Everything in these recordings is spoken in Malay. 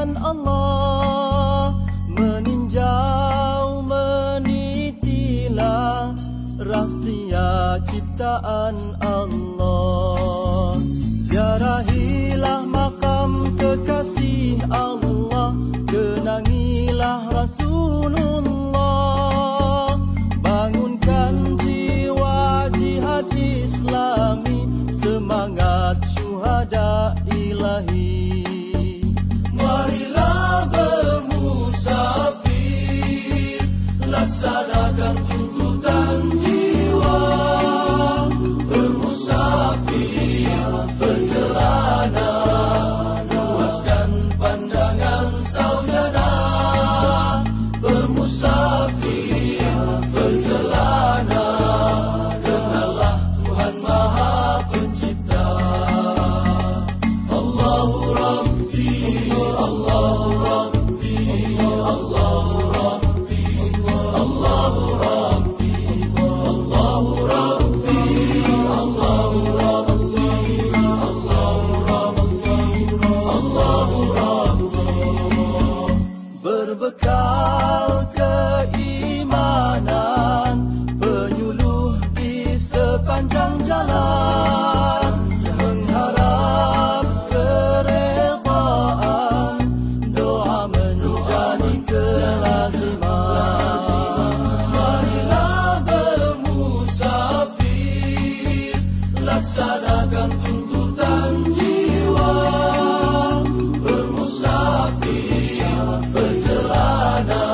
Tuhan Allah, meninjau menitilah rahsia ciptaan Allah. Ziarahilah makam kekasih Allah, kenangilah Rasulullah. Bangunkan jiwa jihad Islami, semangat syuhada ilahi. Marilah bermusafir, laksanakan tuntutan jiwa. Bermusafir, berkelana, luaskan pandangan saudara. Bermusafir, berkelana, kenalah Tuhan Maha Pencipta. Allahu Rabbi, Allahu Rabbi, Allahu Rabbi, Allahu Rabbi, Allahu Rabbi, Allahu Rabbi, Allahu Rabbi. Berbekal keimanan, penyuluh di sepanjang jalan, mengharap keredaan, doa menjadi kelaziman. Marilah bermusafir, laksanakan tuntutan jiwa. Bermusafir, berkelana,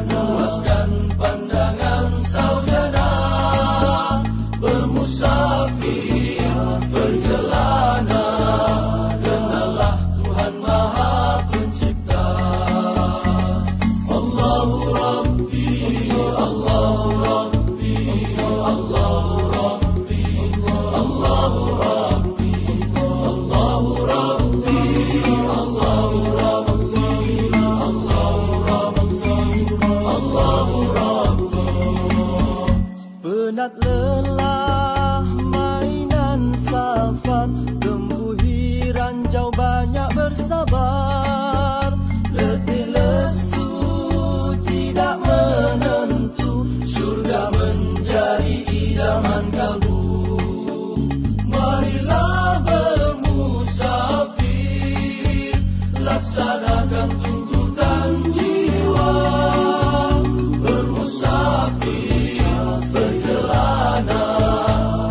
luaskan pandangan saudara. Bermusafir, berkelana, kenalah Tuhan Maha Pencipta. Allahu Rabbi, Allahu Rabbi, Allahu Rabbi, Allahu Rabbi, Allahu Rabbi, Allahu Rabbi, Allahu Rabbi. Penat lelah mainan safar, tempuhi ranjau banyak bersabar. Letih lesu tidak menentu, syurga menjadi idaman kalbu. Marilah bermusafir, laksanakan tuntutan jiwa. Bermusafir, berkelana,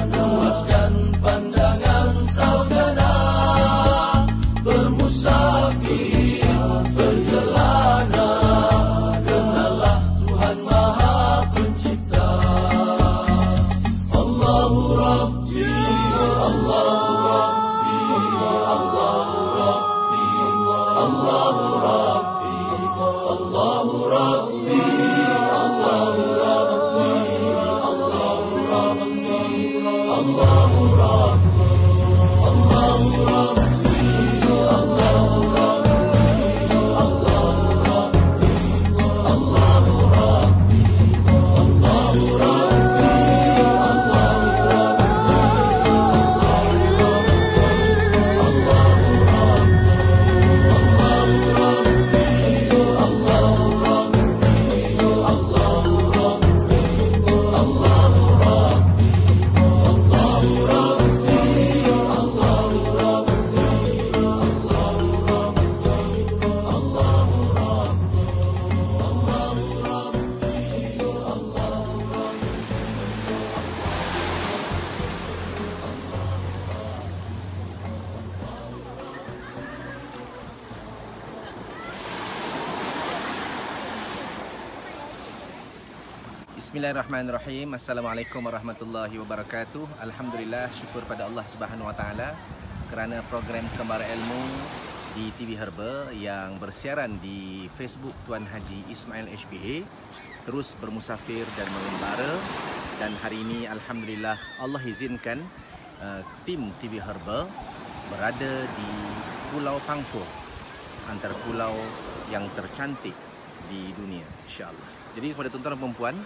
luaskan pandangan saudara. Bermusafir, berkelana, kenalah Tuhan Maha Pencipta. Allahu Rabbi, Allahu Rabbi, Allahu Rabbi, Allahu Rabbi, Allahu Rabbi, Allahu Rabbi, Allahu Rabbi, Allahu Rabbi, Allahu Rabbi, Allahu Rabbi, Allahu Rabbi, Allahu Rabbi, Allahu Rabbi, Bismillahirrahmanirrahim. Assalamualaikum warahmatullahi wabarakatuh. Alhamdulillah, syukur pada Allah Subhanahu Wa Taala kerana program Kembara Ilmu di TV Herba yang bersiaran di Facebook Tuan Haji Ismail HPA terus bermusafir dan mengembara. Dan hari ini alhamdulillah Allah izinkan tim TV Herba berada di Pulau Pangpur, antara pulau yang tercantik di dunia, insya-Allah. Jadi kepada tuan-tuan dan puan-puan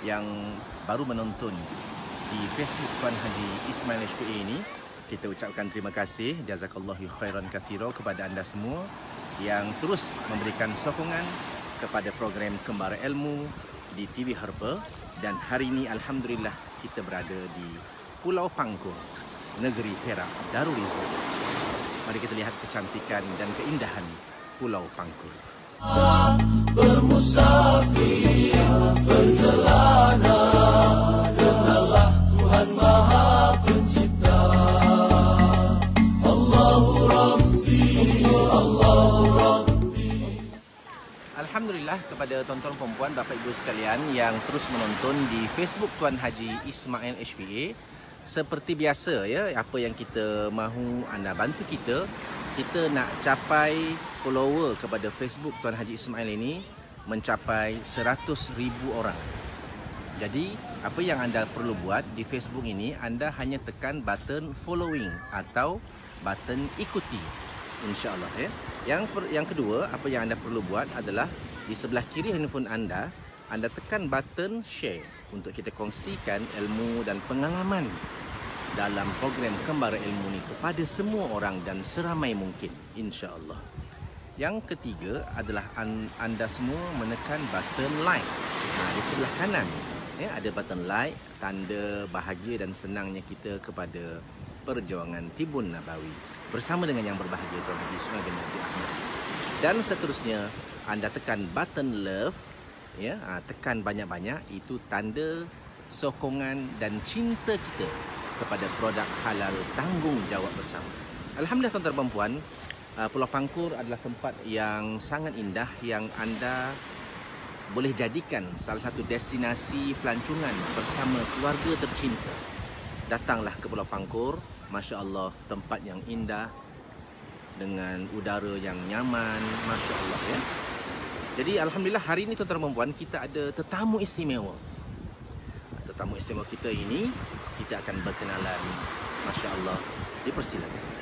yang baru menonton di Facebook Tuan Haji Ismail HPA ini, kita ucapkan terima kasih, jazakallahu khairan katsira kepada anda semua yang terus memberikan sokongan kepada program Kembara Ilmu di TV Herba. Dan hari ini alhamdulillah kita berada di Pulau Pangkur, negeri Perak Darul Izwan. Mari kita lihat kecantikan dan keindahan Pulau Pangkur. Bermusafir, berkelana, kenalah Tuhan Maha Pencipta. Allahu Rabbi, Allahu Rabbi. Alhamdulillah kepada tuan-tuan perempuan, bapa ibu sekalian yang terus menonton di Facebook Tuan Haji Ismail HPA. Seperti biasa ya, apa yang kita mahu anda bantu kita nak capai follower kepada Facebook Tuan Haji Ismail ini mencapai 100,000 orang. Jadi apa yang anda perlu buat di Facebook ini, anda hanya tekan button following atau button ikuti, insya-Allah ya. Yang kedua, apa yang anda perlu buat adalah di sebelah kiri handphone anda tekan button share untuk kita kongsikan ilmu dan pengalaman dalam program Kembara Ilmu ni kepada semua orang dan seramai mungkin, insya-Allah. Yang ketiga adalah anda semua menekan button like. Di sebelah kanan ya, ada button like, tanda bahagia dan senangnya kita kepada perjuangan Tibun Nabawi bersama dengan yang berbahagia Tuan Haji Ismail bin Abdul Ahmad. Dan seterusnya anda tekan button love ya, tekan banyak-banyak, itu tanda sokongan dan cinta kita kepada produk halal tanggungjawab bersama. Alhamdulillah tuan-tuan dan puan, Pulau Pangkur adalah tempat yang sangat indah yang anda boleh jadikan salah satu destinasi pelancongan bersama keluarga tercinta. Datanglah ke Pulau Pangkur, Masya Allah, tempat yang indah dengan udara yang nyaman, Masya Allah ya. Jadi alhamdulillah hari ini tuan-tuan dan puan, kita ada tetamu istimewa. Tetamu istimewa kita ini, kita akan berkenalan, Masya Allah. Dipersilakan.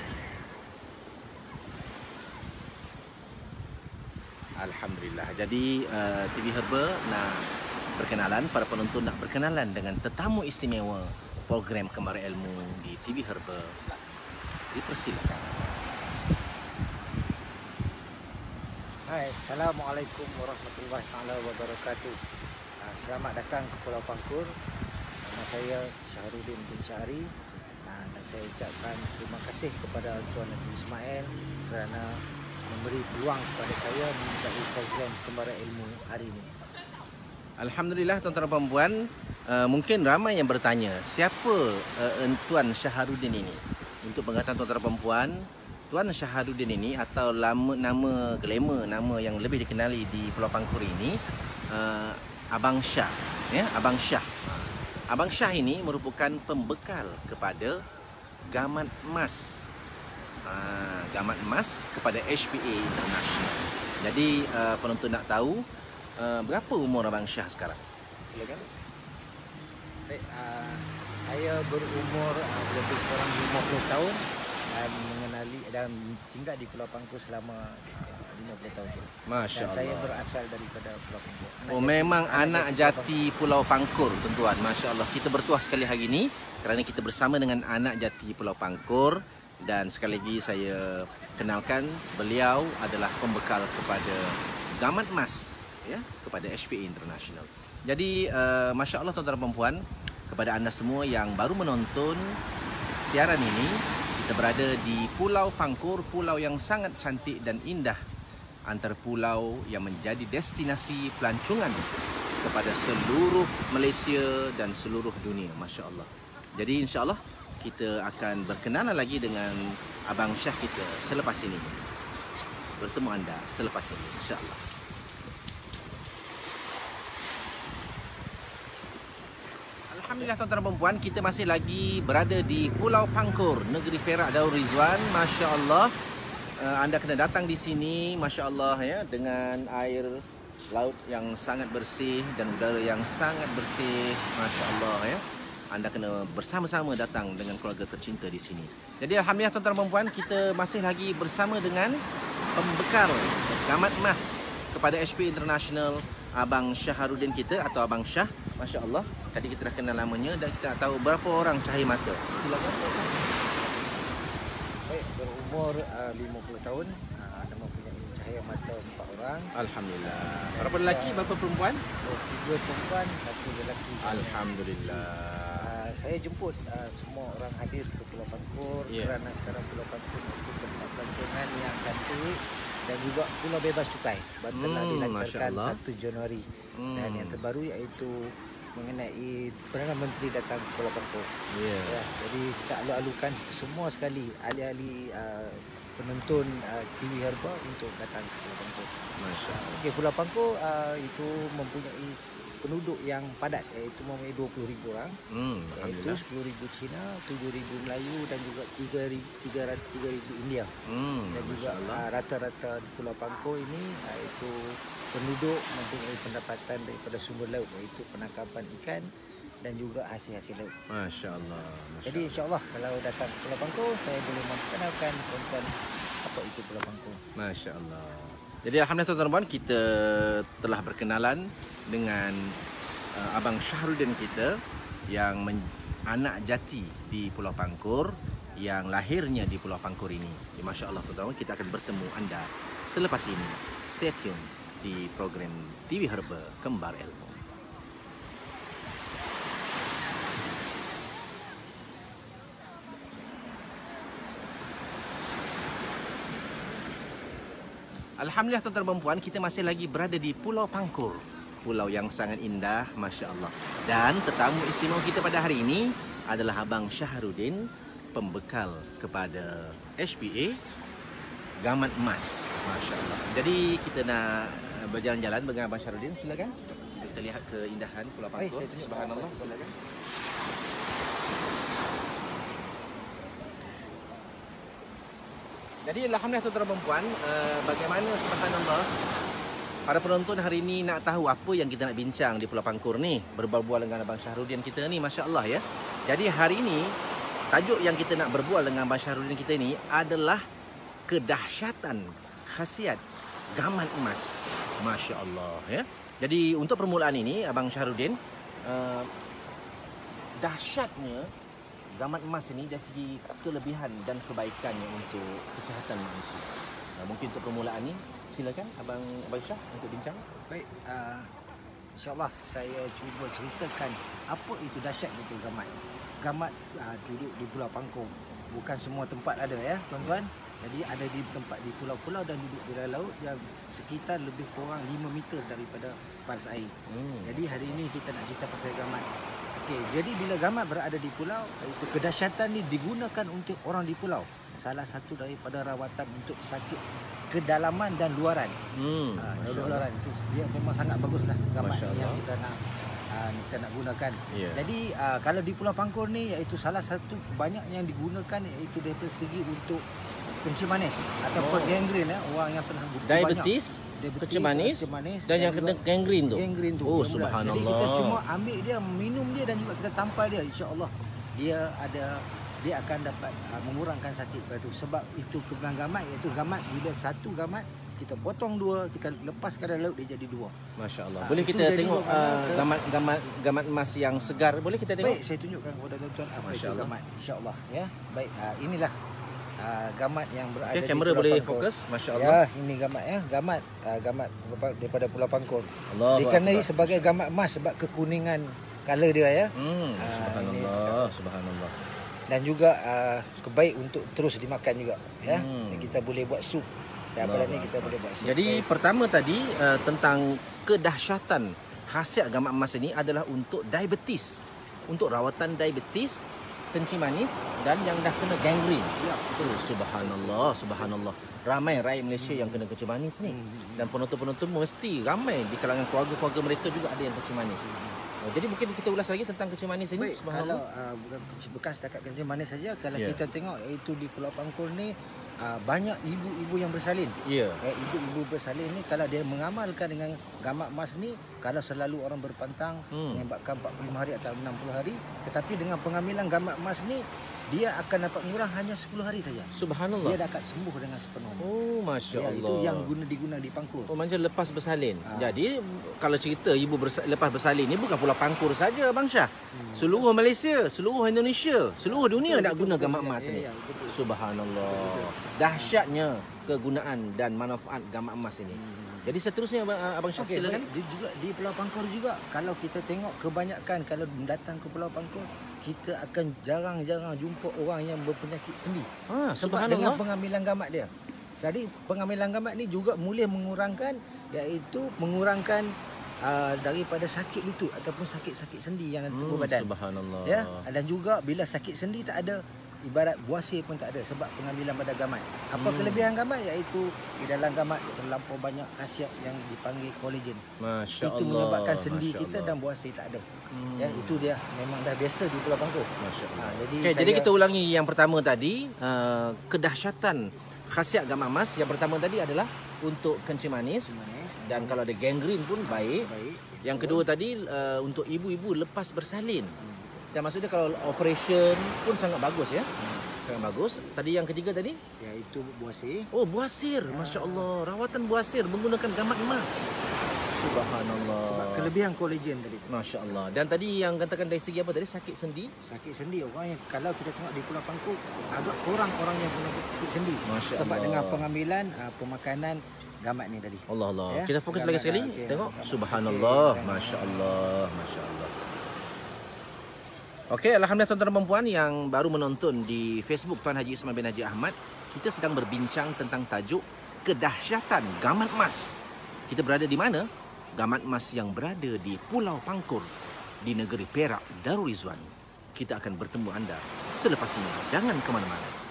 Alhamdulillah. Jadi TV Herba nak berkenalan, para penonton nak berkenalan dengan tetamu istimewa program Kembara Ilmu di TV Herba. Dipersilakan. Hai, Assalamualaikum warahmatullahi wabarakatuh. Selamat datang ke Pulau Pangkur. Nama saya Syahrudin bin Syahri. Dan saya ucapkan terima kasih kepada Tuan Haji Ismail kerana memberi peluang kepada saya menyertai program Kembara Ilmu hari ini. Alhamdulillah tuan-tuan dan puan, mungkin ramai yang bertanya, siapa Tuan Syahrudin ini? Untuk pengetahuan tuan-tuan dan puan, Tuan Syahrudin ini atau nama glamour, nama yang lebih dikenali di Pulau Pangkur ini, Abang Syah, ya, Abang Syah. Abang Syah ini merupakan pembekal kepada gamat emas. Gamat emas kepada HPA International. Jadi penonton nak tahu berapa umur Abang Syah sekarang? Silakan. Baik, saya berumur lebih kurang 50 tahun dan mengenali dan tinggal di Pulau Pangkur selama 50 tahun. Masya Allah. Saya berasal daripada Pulau Pangkur. Memang anak jati Pulau Pangkur, tuan-tuan. Masya Allah. Kita bertuah sekali hari ini kerana kita bersama dengan anak jati Pulau Pangkur. Dan sekali lagi saya kenalkan, beliau adalah pembekal kepada gamat emas ya, kepada HPA International. Jadi Masya Allah tuan-tuan dan puan, kepada anda semua yang baru menonton siaran ini, kita berada di Pulau Pangkur, pulau yang sangat cantik dan indah, antara pulau yang menjadi destinasi pelancongan kepada seluruh Malaysia dan seluruh dunia, Masya Allah. Jadi insya Allah kita akan berkenalan lagi dengan Abang Syah kita selepas ini. Bertemu anda selepas ini, insya-Allah. Alhamdulillah tuan-tuan dan puan, kita masih lagi berada di Pulau Pangkur, negeri Perak Darul Izwan. Masya Allah, anda kena datang di sini, Masya Allah ya, dengan air laut yang sangat bersih dan udara yang sangat bersih, Masya Allah ya. Anda kena bersama-sama datang dengan keluarga tercinta di sini. Jadi alhamdulillah tuan-tuan dan puan, kita masih lagi bersama dengan pembekal gamat emas kepada HPA International, Abang Syahrudin kita atau Abang Syah. Masya Allah. Tadi kita dah kenal namanya dan kita nak tahu berapa orang cahaya mata. Silakan. Baik, berumur 50 tahun, nama punya cahaya orang. Alhamdulillah. Berapa lelaki, berapa perempuan? 3 perempuan, 1 lelaki. Alhamdulillah. Saya jemput semua orang hadir ke Pulau Pangkur kerana sekarang Pulau Pangkur satu tempat pelancongan yang cantik dan juga pulau bebas cukai. Telah dilancarkan 1 Januari. Dan yang terbaru iaitu mengenai Perdana Menteri datang ke Pulau Pangkur. Ya, jadi kita alu-alukan semua sekali ahli-ahli penonton TV Herba untuk datang ke Pulau Pangkur. Masya-Allah. Okey, Pulau Pangkur itu mempunyai penduduk yang padat, iaitu mempunyai 20,000 orang. Iaitu 10,000 Cina, 7,000 Melayu dan juga 3,000 India. Dan juga rata-rata di Pulau Pangkur ini iaitu penduduk mempunyai pendapatan daripada sumber laut, iaitu penangkapan ikan dan juga hasil-hasil laut. Masya-Allah. Jadi insya-Allah kalau datang ke Pulau Pangkur, saya boleh memperkenalkan tuan-tuan apa itu Pulau Pangkur. Masya-Allah. Jadi alhamdulillah tuan-tuan, kita telah berkenalan dengan Abang Syahrudin kita yang anak jati di Pulau Pangkur, yang lahirnya di Pulau Pangkur ini. Ya, Masya-Allah tuan-tuan, kita akan bertemu anda selepas ini. Stay tune di program TV Herba Kembar Ilmu. Alhamdulillah tuan-tuan dan puan, kita masih lagi berada di Pulau Pangkur. Pulau yang sangat indah, Masya-Allah. Dan tetamu istimewa kita pada hari ini adalah Abang Syahrudin, pembekal kepada HPA Gamat Emas. Masya-Allah. Jadi kita nak berjalan-jalan dengan Abang Syahrudin, silakan. Kita lihat keindahan Pulau Pangkur. Subhanallah, silakan. Jadi alhamdulillah tuan-tuan dan puan, bagaimana subhanallah para penonton hari ini nak tahu apa yang kita nak bincang di Pulau Pangkur ni, berbual-bual dengan Abang Syahrudin kita ni, Masya-Allah ya. Jadi hari ini tajuk yang kita nak berbual dengan Abang Syahrudin kita ni adalah kedahsyatan khasiat gamat emas. Masya-Allah ya. Jadi untuk permulaan ini Abang Syahrudin, dahsyatnya gamat emas ini dari segi kelebihan dan kebaikannya untuk kesihatan manusia. Mungkin untuk permulaan ini silakan Abang Syah untuk bincang. Baik, insya-Allah saya cuba ceritakan apa itu dahsyat itu gamat. Gamat duduk di Pulau Pangkur. Bukan semua tempat ada ya, tuan-tuan. Jadi ada di tempat di pulau-pulau dan duduk di dalam laut yang sekitar lebih kurang 5 meter daripada paras air. Jadi hari ini kita nak cerita pasal gamat. Okey, jadi bila gamat berada di pulau, itu kedahsyatan ni digunakan untuk orang di pulau. Salah satu daripada rawatan untuk sakit kedalaman dan luaran. Luaran itu dia memang sangat baguslah gamat yang kita nak gunakan. Jadi kalau di Pulau Pangkur ni iaitu salah satu banyak yang digunakan iaitu daripada segi untuk kencing manis ataupun gangrene, orang yang pernah diabetes, kencing manis dan yang kena gangrene tu. Gangrene tu. Oh subhanallah. Jadi kita cuma ambil dia, minum dia dan juga kita tampal dia, insya-Allah dia akan dapat mengurangkan sakit pada tu. Sebab itu kebenaran gamat, iaitu gamat bila satu gamat kita potong dua, kita lepaskan dalam laut dia jadi dua. Masya-Allah. Boleh kita tengok gamat emas yang segar, boleh kita tengok? Baik, saya tunjukkan kepada tuan-tuan apa itu gamat, insya-Allah ya. Baik, inilah gamat yang berada di kamera Pulau boleh Pangkur. fokus, Masya-Allah. Ya, ini gamat ya, gamat daripada Pulau Pangkur. Allahu Dikenai Akbar. sebagai gamat emas sebab kekuningan color dia ya. Subhanallah, subhanallah. Dan juga kebaik untuk terus dimakan juga ya. Dan kita boleh buat sup. Dan pada ni kita boleh buat sup. Jadi pertama tadi tentang kedahsyatan khasiat gamat emas ini adalah untuk diabetes. Untuk rawatan diabetes, kencing manis dan yang dah kena gangrene. Ya, betul. Subhanallah, subhanallah. Ramai rakyat Malaysia yang kena kencing manis ni. Dan penonton-penonton mesti ramai di kalangan keluarga-keluarga mereka juga ada yang kencing manis. Jadi mungkin kita ulas lagi tentang kencing manis ini. Baik, kalau bukan bekas setakat kencing manis saja, kalau kita tengok iaitu di Pulau Pangkur ni banyak ibu-ibu yang bersalin. Ibu-ibu bersalin ni kalau dia mengamalkan dengan gamat emas ni, kalau selalu orang berpantang menyebabkan 45 hari atau 60 hari, tetapi dengan pengambilan gamat emas ni dia akan dapat murah hanya 10 hari saja. Subhanallah. Dia dapat sembuh dengan sepenuhnya. Oh, Masya-Allah. Itu yang diguna di Pangkur. Oh, macam lepas bersalin. Jadi kalau cerita ibu lepas bersalin ni bukan Pulau Pangkur saja, Bang Syah. Seluruh Malaysia, seluruh Indonesia, seluruh dunia nak guna gamat emas ni. Subhanallah. Dahsyatnya kegunaan dan manfaat gamat emas ini. Jadi seterusnya Abang Syah, silakan. Dia juga di Pulau Pangkor juga, kalau kita tengok kebanyakan kalau datang ke Pulau Pangkor, kita akan jarang-jarang jumpa orang yang berpenyakit sendi. Sebab dengan pengambilan gamat dia. Jadi pengambilan gamat ni juga boleh mengurangkan, iaitu mengurangkan daripada sakit lutut ataupun sakit-sakit sendi yang ada tubuh badan. Subhanallah. Ya, dan juga bila sakit sendi tak ada, ibarat buasir pun tak ada sebab pengambilan pada gamat. Apa kelebihan gamat, iaitu di dalam gamat terlampau banyak khasiat yang dipanggil kolagen. Masya Itu Allah. menyebabkan sendi Masya kita Allah. dan buasir tak ada. Ya, itu dia memang dah biasa di Pulau Pangkor. Masya Allah. Jadi Jadi kita ulangi yang pertama tadi, kedahsyatan khasiat gamat emas. Yang pertama tadi adalah untuk kencing manis, dan kalau ada gangrene pun baik. Yang kedua tadi untuk ibu-ibu lepas bersalin. Dan maksudnya kalau operation pun sangat bagus ya. Sangat bagus. Tadi yang ketiga tadi? Iaitu buasir. Oh, buasir. Masya Allah. Rawatan buasir menggunakan gamat emas. Subhanallah. Sebab kelebihan kolagen tadi. Masya Allah. Dan tadi yang katakan dari segi apa tadi? Sakit sendi? Sakit sendi, orang yang kalau kita tengok di Pulau Pangkor agak kurang orang yang punya sakit sendi. Masya Sebab Allah. dengan pengambilan pemakanan gamat ni tadi. Allah. Ya, Kita fokus gamat, lagi sekali. okey. Tengok. Gamat. Subhanallah. Okey. Masya Allah. Masya Allah. Okey, alhamdulillah tuan-tuan dan puan yang baru menonton di Facebook Tuan Haji Ismail bin Haji Ahmad, kita sedang berbincang tentang tajuk kedahsyatan gamat emas. Kita berada di mana? Gamat emas yang berada di Pulau Pangkor di negeri Perak Darul Rizwan. Kita akan bertemu anda selepas ini. Jangan ke mana-mana.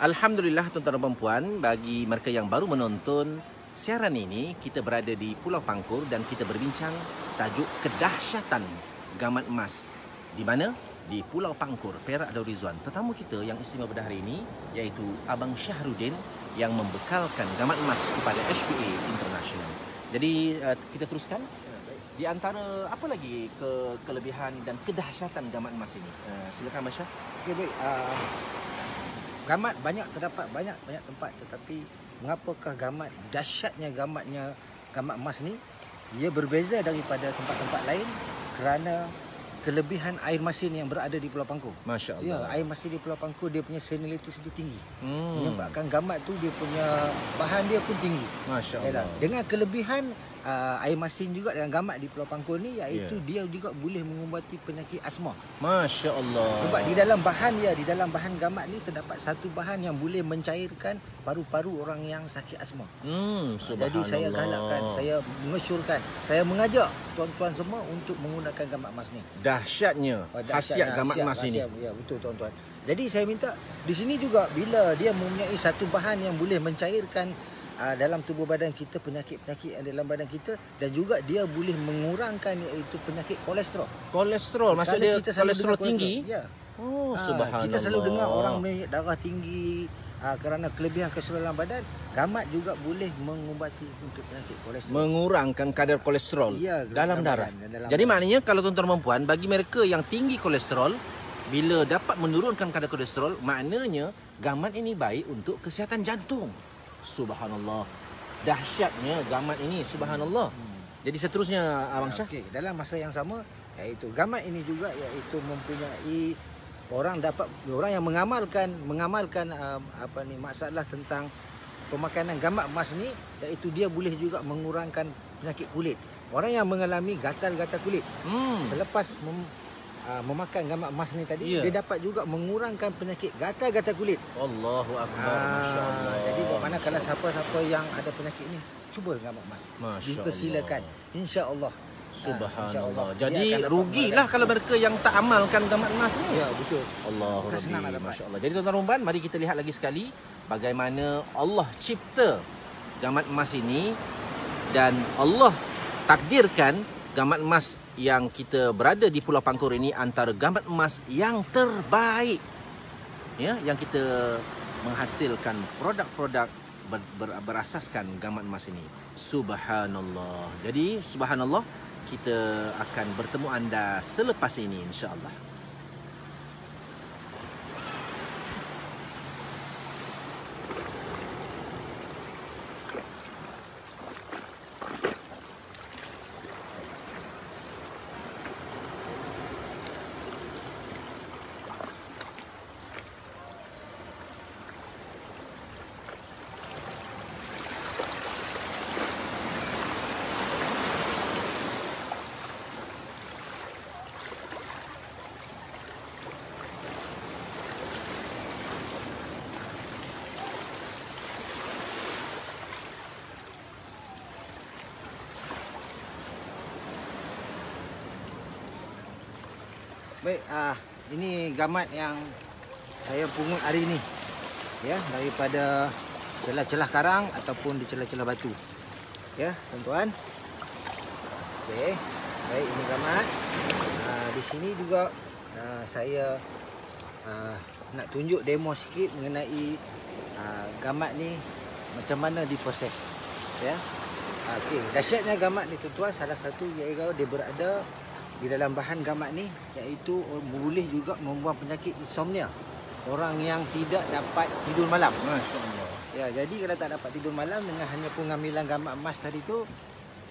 Alhamdulillah tuan-tuan dan puan, bagi mereka yang baru menonton siaran ini, kita berada di Pulau Pangkor dan kita berbincang tajuk kedahsyatan gamat emas. Di mana? Di Pulau Pangkor, Perak Darul Rizwan. Tetamu kita yang istimewa pada hari ini iaitu Abang Syahrudin yang membekalkan gamat emas kepada HPA International. Jadi kita teruskan. Di antara apa lagi kelebihan dan kedahsyatan gamat emas ini? Silakan Abang Syah. Okey, baik. Gamat terdapat banyak tempat, tetapi mengapakah dahsyatnya gamat emas ni dia berbeza daripada tempat-tempat lain kerana kelebihan air masin yang berada di Pulau Pangkor. Masya Ya, Allah. air masin di Pulau Pangkor dia punya salinity tinggi. Menyebabkan gamat tu dia punya bahan dia pun tinggi. Masya Yalah. Allah. Dengan kelebihan air masin juga dengan gamat di Pulau Pangkor ni, iaitu dia juga boleh mengubati penyakit asma. Masya Allah. Sebab di dalam bahan gamat ni terdapat satu bahan yang boleh mencairkan paru-paru orang yang sakit asma. Subhanallah. Jadi saya galakkan, saya mengesyorkan, saya mengajak tuan-tuan semua untuk menggunakan gamat emas ni. Dahsyatnya khasiat gamat emas ini. Ya, betul tuan-tuan. Jadi saya minta di sini juga bila dia mempunyai satu bahan yang boleh mencairkan dalam tubuh badan kita penyakit-penyakit yang dalam badan kita, dan juga dia boleh mengurangkan iaitu penyakit kolesterol. Kolesterol, maksud dia kolesterol tinggi? Ya. Oh, subhanallah. Kita selalu dengar orang mempunyai darah tinggi kerana kelebihan kolesterol dalam badan. Gamat juga boleh mengubati untuk penyakit kolesterol. Mengurangkan kadar kolesterol dalam darah. Jadi maknanya kalau tuan-tuan dan puan, bagi mereka yang tinggi kolesterol, bila dapat menurunkan kadar kolesterol, maknanya gamat ini baik untuk kesihatan jantung. Subhanallah. Dahsyatnya gamat ini, subhanallah. Jadi seterusnya Abang Syah. Okey, dalam masa yang sama, iaitu gamat ini juga iaitu mempunyai orang yang mengamalkan masalah tentang pemakanan gamat emas ni, iaitu dia boleh juga mengurangkan penyakit kulit. Orang yang mengalami gatal-gatal kulit selepas memakan gamat emas ni tadi, dia dapat juga mengurangkan penyakit gatal-gatal kulit. Allahu akbar. Masya-Allah. Jadi bermakna kalau siapa-siapa yang ada penyakit ni, cuba gamat emas. Dipersilakan. Insya-Allah. Subhanallah. Jadi rugilah kalau mereka yang tak amalkan gamat emas ni. Ya, betul. Allahu Bukan senang nak Rabbi. dapat. Masya-Allah. Jadi tuan-tuan dan puan, mari kita lihat lagi sekali bagaimana Allah cipta gamat emas ini, dan Allah takdirkan gamat emas yang kita berada di Pulau Pangkor ini antara gamat emas yang terbaik. Ya, yang kita menghasilkan produk-produk berasaskan gamat emas ini. Subhanallah. Jadi subhanallah, kita akan bertemu anda selepas ini insya-Allah. Baik, ini gamat yang saya pungut hari ini. Ya, daripada celah-celah karang ataupun di celah-celah batu. Ya, tuan-tuan. Okey. Baik, ini gamat. Di sini juga saya nak tunjuk demo sikit mengenai gamat ni macam mana diproses. Ya. Okey, dahsyatnya gamat ni tuan-tuan, salah satu iaitu dia berada di dalam bahan gamat ni iaitu boleh juga membuang penyakit insomnia. Orang yang tidak dapat tidur malam. Masya-Allah. Ya, jadi kalau tak dapat tidur malam dengan hanya pengambilan gamat emas tadi tu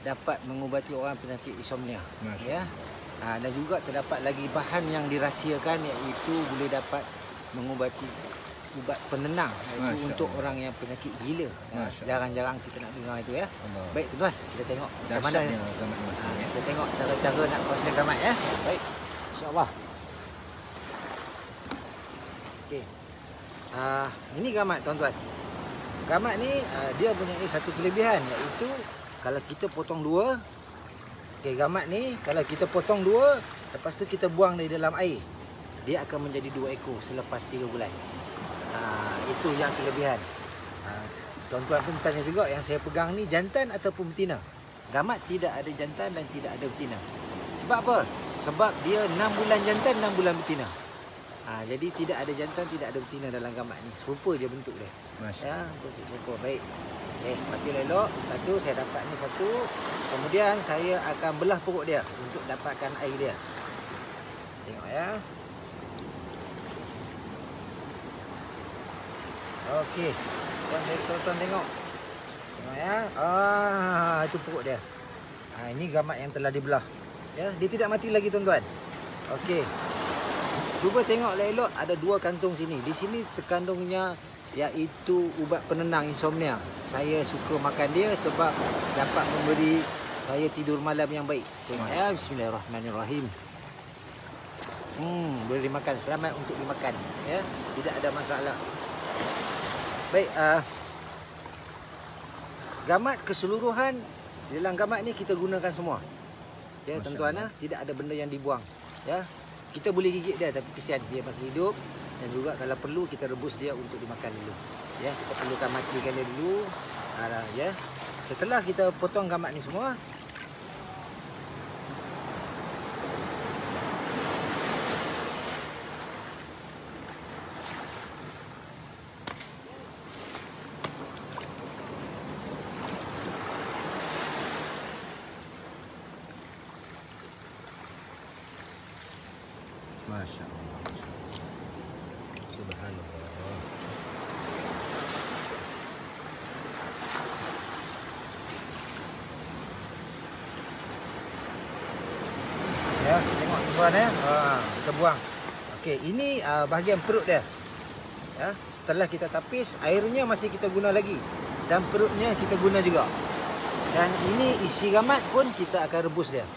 dapat mengubati orang penyakit insomnia. Ya. Dan juga terdapat lagi bahan yang dirahsiakan iaitu boleh dapat mengubati ubat penenang iaitu untuk orang yang penyakit gila. Jarang-jarang kita nak dengar itu ya. Baik tuan-tuan, kita tengok macam mana gamat emas ni. kita tengok cara-cara nak proses gamat ya. Baik. Insya-Allah. Okey. Ini gamat tuan-tuan. Gamat ni dia punya satu kelebihan iaitu kalau kita potong dua, okey, gamat ni kalau kita potong dua, lepas tu kita buang dari dalam air, dia akan menjadi 2 ekor selepas 3 bulan. Itu yang kelebihan. Tuan-tuan pun bertanya juga yang saya pegang ni jantan ataupun betina. Gamat tidak ada jantan dan tidak ada betina. Sebab apa? Sebab dia 6 bulan jantan, 6 bulan betina. Jadi tidak ada jantan, tidak ada betina dalam gamat ni. Serupa je bentuk dia. Ya, serupa. Baik. Mati elok. Lepas tu saya dapat ni satu. Kemudian saya akan belah perut dia untuk dapatkan air dia. Tengok ya. Okey. Tuan-tuan tengok. Tengok ya. Itu perut dia. Ini gamat yang telah dibelah. Ya, dia tidak mati lagi tuan-tuan. Okey. Cuba tengok elok, ada 2 kantung sini. Di sini terkandungnya iaitu ubat penenang insomnia. Saya suka makan dia sebab dapat memberi saya tidur malam yang baik. Tengok ya, bismillahirrahmanirrahim. Boleh dimakan, selamat untuk dimakan ya. Tidak ada masalah. Baik, gamat keseluruhan dalam gamat ni kita gunakan semua. Ya, tuan-tuan, tidak ada benda yang dibuang. Ya. Kita boleh gigit dia tapi kesian dia masih hidup, dan juga kalau perlu kita rebus dia untuk dimakan dulu. Ya, kita perlukan matikan dia dulu. Ya. Setelah kita potong gamat ni semua, Masya-Allah. Subhanallah. ya, tengok tuan ya. Kita buang. Okey, ini bahagian perut dia. Ya, setelah kita tapis, airnya masih kita guna lagi dan perutnya kita guna juga. Dan ini isi gamat pun kita akan rebus dia.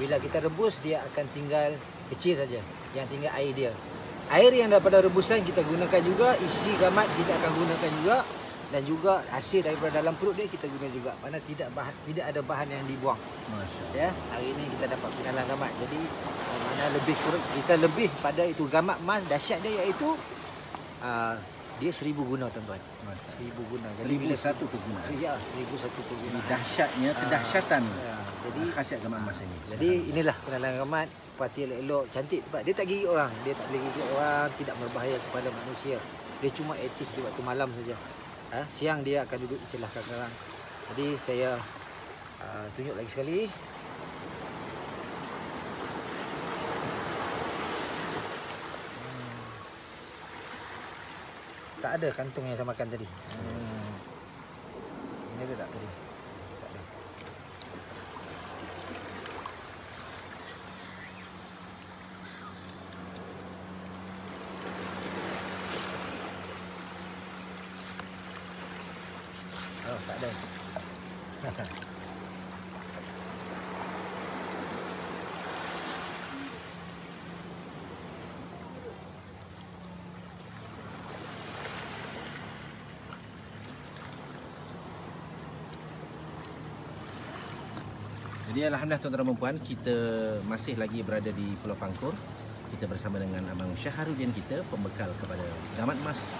Bila kita rebus, dia akan tinggal kecil saja. Yang tinggal air dia. Air yang daripada rebusan kita gunakan juga, isi gamat kita akan gunakan juga, dan juga hasil daripada dalam perut dia kita guna juga. Mana tidak ada bahan yang dibuang. Ya, hari ini kita dapat pengenalan gamat. Jadi mana lebih kurang, kita lebih pada itu gamat emas. Dahsyat dia iaitu dia 1000 guna tuan-tuan. 1000 guna. Jadi 1001 kegunaan. Ya, 1001 kegunaan. Dahsyatnya, kedahsyatan jadi khasiat gamat emas ini. Jadi inilah pengenalan gamat. Parti elok-elok, cantik tempat. Dia tak gigit orang, dia tak boleh gigit orang, tidak berbahaya kepada manusia. Dia cuma aktif di waktu malam saja. Siang dia akan duduk di celah karang. Jadi saya tunjuk lagi sekali. Tak ada kantung yang saya makan tadi. Ini ada tak tadi? Tak ada. Oh, tak ada. Jadi alhamdulillah tuan-tuan dan puan, kita masih lagi berada di Pulau Pangkur Kita bersama dengan Abang Syahrudin kita, pembekal kepada gamat emas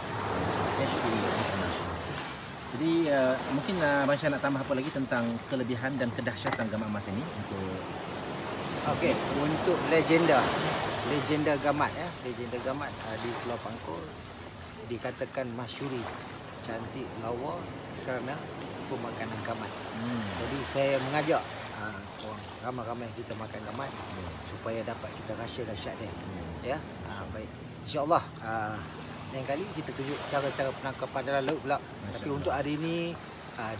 HPE International. Jadi mungkin Abang Syah nak tambah apa lagi tentang kelebihan dan kedahsyatan gamat emas ini untuk Okey, untuk legenda gamat ya, legenda gamat di Pulau Pangkor dikatakan masyhuri, cantik, lawa kerana pemakanan gamat. Jadi saya mengajak orang ramai-ramai kita makan gamat supaya dapat kita rasa dahsyat dia. Ya, baik. InsyaAllah lain kali kita tunjuk cara-cara penangkapan dalam laut pula. Tapi untuk hari ini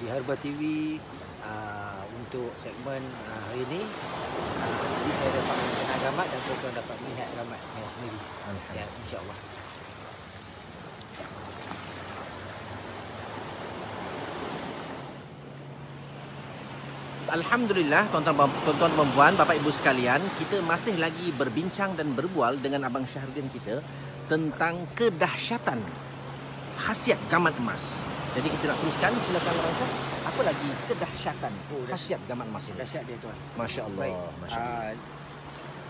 di Herba TV untuk segmen hari ini jadi saya dapat mengenal gamat dan tuan dapat melihat gamat yang sendiri. Ya, insya-Allah. Alhamdulillah, tuan-tuan dan puan, Bapak Ibu sekalian, kita masih lagi berbincang dan berbual dengan Abang Syahrudin kita tentang kedahsyatan khasiat gamat emas. Jadi kita nak teruskan, silakan Abang Syah. Apa lagi kedahsyatan khasiat gamat emas ini? Dahsyat dia tuan. Masya-Allah. Baik. Masya-Allah.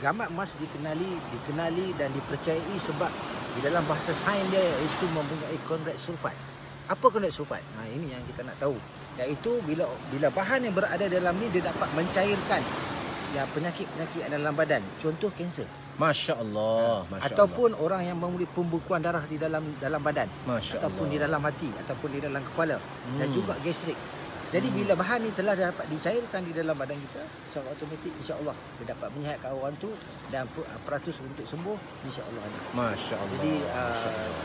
Gamat emas dikenali dan dipercayai sebab di dalam bahasa sains dia iaitu mempunyai konrad sulfat. Apa konrad sulfat? Ini yang kita nak tahu. Iaitu bila bahan yang berada dalam ni dia dapat mencairkan penyakit-penyakit dalam badan. Contoh kanser. Masya-Allah. Ataupun orang yang memiliki pembekuan darah di dalam badan. Masya Ataupun Allah. di dalam hati ataupun di dalam kepala dan juga gastrik. Jadi bila bahan ni telah dapat dicairkan di dalam badan kita, secara automatik insya-Allah dia dapat menyihatkan orang tu dan peratus untuk sembuh insya-Allah ada. Masya-Allah. Jadi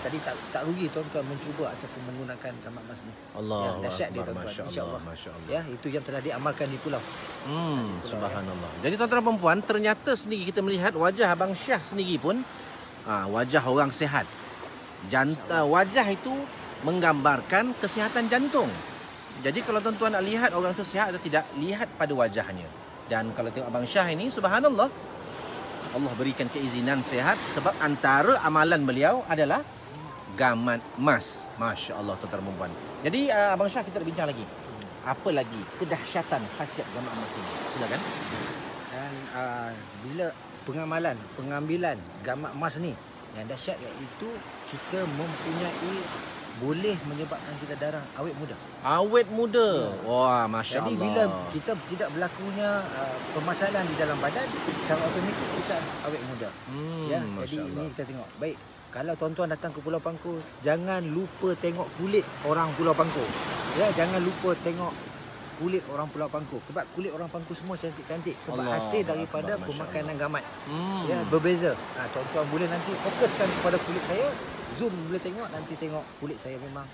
tadi tak rugi tuan-tuan mencuba ataupun menggunakan gamat emas ni. Allah. Ya, dahsyat dia tuan-tuan insya-Allah. Masya-Allah. Ya, itu yang telah diamalkan di pulau. Subhanallah. Jadi tuan-tuan dan puan, ternyata sendiri kita melihat wajah Abang Syah sendiri pun wajah orang sihat. Wajah itu menggambarkan kesihatan jantung. Jadi kalau tuan-tuan nak lihat orang tu sihat atau tidak, lihat pada wajahnya. Dan kalau tengok Abang Syah ini, subhanallah, Allah berikan keizinan sihat sebab antara amalan beliau adalah gamat emas. Masya-Allah tuan-tuan dan puan. Jadi Abang Syah, kita bincang lagi. Apa lagi kedahsyatan khasiat gamat emas ini? Silakan. Dan bila pengambilan gamat emas ni yang dahsyat iaitu kita mempunyai boleh menyebabkan kita darah awet muda. Awet muda. Wah, masya-Allah. Jadi bila kita tidak berlakunya permasalahan di dalam badan, secara automatik kita awet muda. Ya, jadi ini kita tengok. Baik, kalau tuan-tuan datang ke Pulau Pangkor, jangan lupa tengok kulit orang Pulau Pangkor. Ya, jangan lupa tengok kulit orang Pulau Pangkor. Sebab kulit orang Pangkor semua cantik-cantik sebab Allah hasil daripada Akbar, pemakanan gamat. Ya, Berbeza. Tuan-tuan boleh nanti fokuskan kepada kulit saya. Zoom boleh tengok, nanti tengok kulit saya memang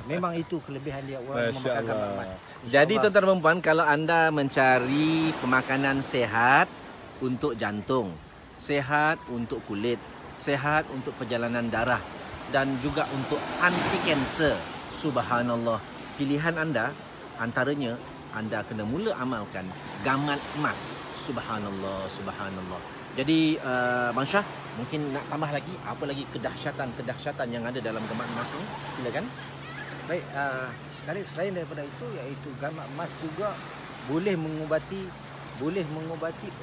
memang itu kelebihan dia orang yang memakan gamat emas. Jadi tuan-tuan dan puan, kalau anda mencari pemakanan sehat untuk jantung, sehat untuk kulit, sehat untuk perjalanan darah dan juga untuk anti kanser, subhanallah, pilihan anda antaranya anda kena mula amalkan gamat emas. Subhanallah, subhanallah. Jadi Bang Syah, mungkin nak tambah lagi apa lagi kedahsyatan yang ada dalam gamat emas ni? Silakan. Baik, sekali selain daripada itu iaitu gamat emas juga boleh mengubati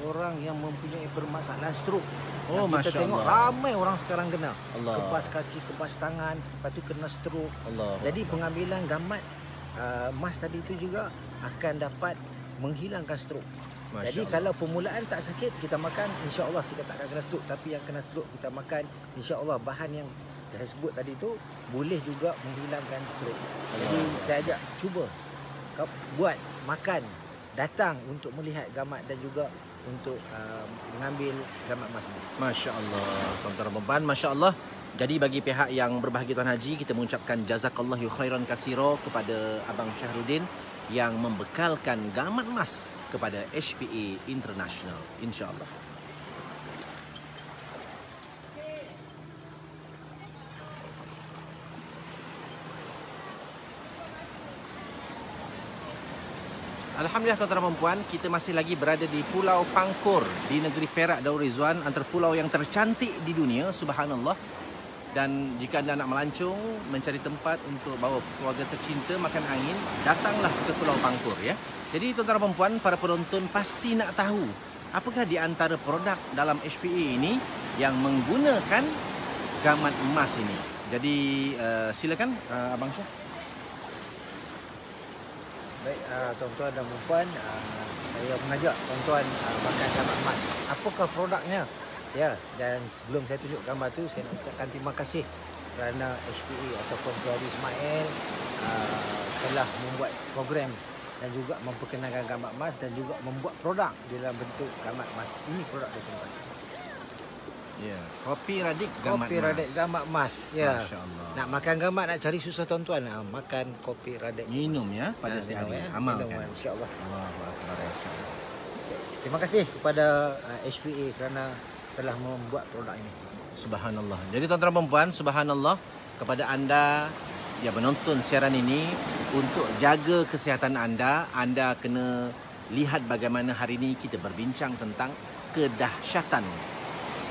orang yang mempunyai permasalahan stroke. Oh, kita Masya tengok Allah. ramai orang sekarang kena. Allah. Kepas kaki, kepas tangan, lepas tu kena stroke. Allah. Jadi pengambilan gamat emas tadi itu juga akan dapat menghilangkan stroke. Masya Jadi Allah. kalau permulaan tak sakit, kita makan, insya-Allah kita tak akan kena stroke. Tapi yang kena stroke kita makan, insya-Allah bahan yang saya sebut tadi tu boleh juga menghilangkan stroke. Jadi saya ajak cuba buat makan, datang untuk melihat gamat dan juga untuk mengambil gamat emas ni. Masya-Allah, tuan-tuan dan puan, masya-Allah. Jadi bagi pihak yang berbahagia Tuan Haji, kita mengucapkan jazakallahu khairan katsira kepada Abang Syahrudin yang membekalkan gamat emas kepada HPE International, insya-Allah. Alhamdulillah tuan-tuan dan puan, kita masih lagi berada di Pulau Pangkor di negeri Perak Darul Rizwan, antara pulau yang tercantik di dunia, subhanallah. Dan jika anda nak melancong, mencari tempat untuk bawa keluarga tercinta makan angin, datanglah ke Pulau Pangkor ya. Jadi tuan-tuan dan puan, para penonton pasti nak tahu apakah di antara produk dalam HPA ini yang menggunakan gamat emas ini? Jadi silakan Abang Syah. Baik, tuan-tuan dan puan, saya mengajak tuan-tuan makan gamat emas. Apakah produknya? Ya, dan sebelum saya tunjuk gambar tu, saya nak ucapkan terima kasih kerana HPA ataupun Tuan Ismail telah membuat program dan juga memperkenalkan gamat emas dan juga membuat produk di dalam bentuk gamat emas. Ini produk dia, tuan-tuan. Ya, kopi radik gamat Kopi emas. radik gamat emas. Ya. Masya-Allah. Nak makan gamat nak cari susah, tuan-tuan. Makan kopi radik. Minum ya pada setiap hari. Amalkan. Insya-Allah. Allahu akbar, insya-Allah. Terima kasih kepada HPA kerana telah membuat produk ini. Subhanallah. Jadi tuan-tuan dan puan, subhanallah kepada anda yang menonton siaran ini, untuk jaga kesihatan anda kena lihat bagaimana hari ini kita berbincang tentang kedahsyatan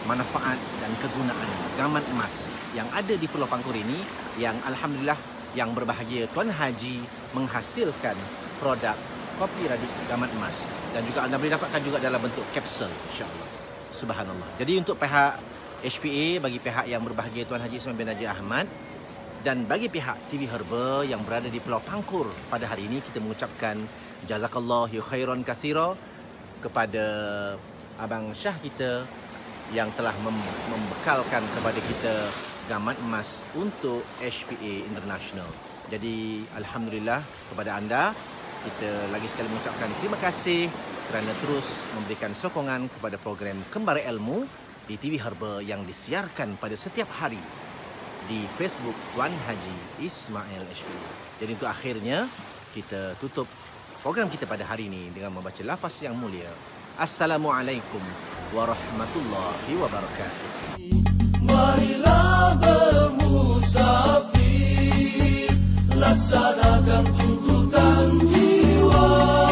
manfaat dan kegunaan gamat emas yang ada di Pulau Pangkur ini, yang alhamdulillah yang berbahagia Tuan Haji menghasilkan produk kopi radik gamat emas, dan juga anda boleh dapatkan juga dalam bentuk kapsul, insya-Allah. Subhanallah. Jadi untuk pihak HPA, bagi pihak yang berbahagia Tuan Haji Ismail bin Haji Ahmad, dan bagi pihak TV Herba yang berada di Pulau Pangkur pada hari ini, kita mengucapkan jazakallahu khairan katsira kepada Abang Syah kita yang telah membekalkan kepada kita gamat emas untuk HPA International. Jadi alhamdulillah kepada anda, kita lagi sekali mengucapkan terima kasih kerana terus memberikan sokongan kepada program Kembara Ilmu di TV Herba yang disiarkan pada setiap hari di Facebook Tuan Haji Ismail HPA. Jadi untuk akhirnya kita tutup program kita pada hari ini dengan membaca lafaz yang mulia. Assalamualaikum warahmatullahi wabarakatuh. Marilah bermusafir, laksanakan tuntutan jiwa.